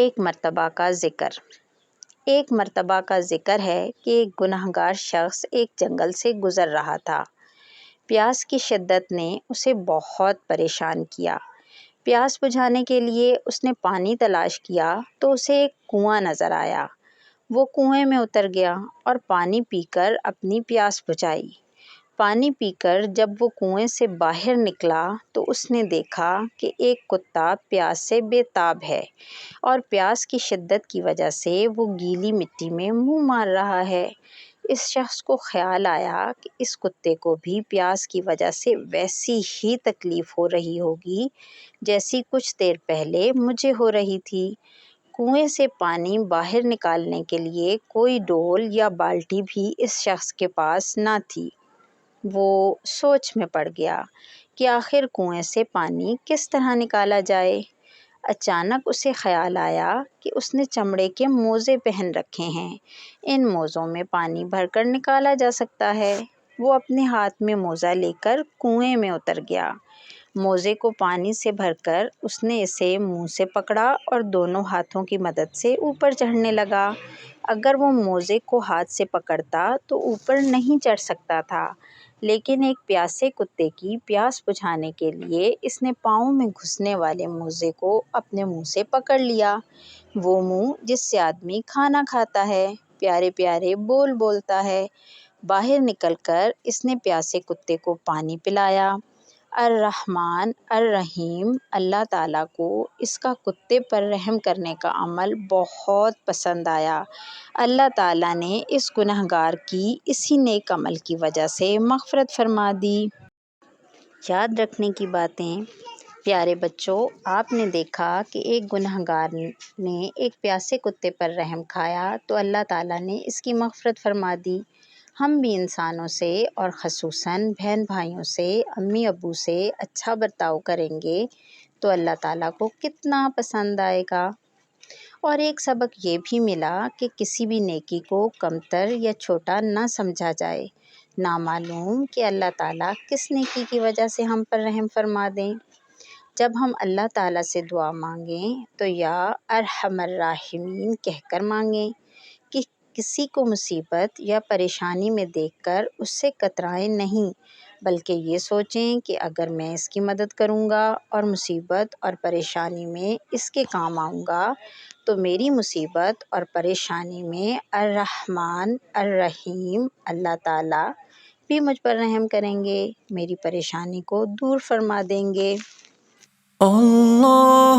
ایک مرتبہ کا ذکر۔ ایک مرتبہ کا ذکر ہے کہ ایک گنہگار شخص ایک جنگل سے گزر رہا تھا۔ پیاس کی شدت نے اسے بہت پریشان کیا۔ پیاس بجھانے کے لیے اس نے پانی تلاش کیا تو اسے ایک کنواں نظر آیا۔ وہ کنویں میں اتر گیا اور پانی پی کر اپنی پیاس بجھائی۔ پانی پی کر جب وہ کنویں سے باہر نکلا تو اس نے دیکھا کہ ایک کتا پیاس سے بے تاب ہے اور پیاس کی شدت کی وجہ سے وہ گیلی مٹی میں منہ مار رہا ہے۔ اس شخص کو خیال آیا کہ اس کتے کو بھی پیاس کی وجہ سے ویسی ہی تکلیف ہو رہی ہوگی جیسی کچھ دیر پہلے مجھے ہو رہی تھی۔ کنویں سے پانی باہر نکالنے کے لیے کوئی ڈول یا بالٹی بھی اس شخص کے پاس نہ تھی۔ وہ سوچ میں پڑ گیا کہ آخر کنویں سے پانی کس طرح نکالا جائے۔ اچانک اسے خیال آیا کہ اس نے چمڑے کے موزے پہن رکھے ہیں، ان موزوں میں پانی بھر کر نکالا جا سکتا ہے۔ وہ اپنے ہاتھ میں موزہ لے کر کنویں میں اتر گیا۔ موزے کو پانی سے بھر کر اس نے اسے منہ سے پکڑا اور دونوں ہاتھوں کی مدد سے اوپر چڑھنے لگا۔ اگر وہ موزے کو ہاتھ سے پکڑتا تو اوپر نہیں چڑھ سکتا تھا، لیکن ایک پیاسے کتے کی پیاس بجھانے کے لیے اس نے پاؤں میں گھسنے والے موزے کو اپنے منہ سے پکڑ لیا۔ وہ منہ جس سے آدمی کھانا کھاتا ہے، پیارے پیارے بول بولتا ہے۔ باہر نکل کر اس نے پیاسے کتے کو پانی پلایا۔ الرحمن الرحیم اللہ تعالیٰ کو اس کا کتے پر رحم کرنے کا عمل بہت پسند آیا۔ اللہ تعالیٰ نے اس گنہگار کی اسی نیک عمل کی وجہ سے مغفرت فرما دی۔ یاد رکھنے کی باتیں۔ پیارے بچوں، آپ نے دیکھا کہ ایک گنہگار نے ایک پیاسے کتے پر رحم کھایا تو اللہ تعالیٰ نے اس کی مغفرت فرما دی۔ ہم بھی انسانوں سے اور خصوصاً بہن بھائیوں سے، امی ابو سے اچھا برتاؤ کریں گے تو اللہ تعالیٰ کو کتنا پسند آئے گا۔ اور ایک سبق یہ بھی ملا کہ کسی بھی نیکی کو کمتر یا چھوٹا نہ سمجھا جائے، نامعلوم کہ اللہ تعالیٰ کس نیکی کی وجہ سے ہم پر رحم فرما دیں۔ جب ہم اللہ تعالیٰ سے دعا مانگیں تو یا ارحم الراحمین کہہ کر مانگیں کہ کسی کو مصیبت یا پریشانی میں دیکھ کر اس سے کترائیں نہیں، بلکہ یہ سوچیں کہ اگر میں اس کی مدد کروں گا اور مصیبت اور پریشانی میں اس کے کام آؤں گا تو میری مصیبت اور پریشانی میں الرحمن الرحیم اللہ تعالیٰ بھی مجھ پر رحم کریں گے، میری پریشانی کو دور فرما دیں گے۔ اللہ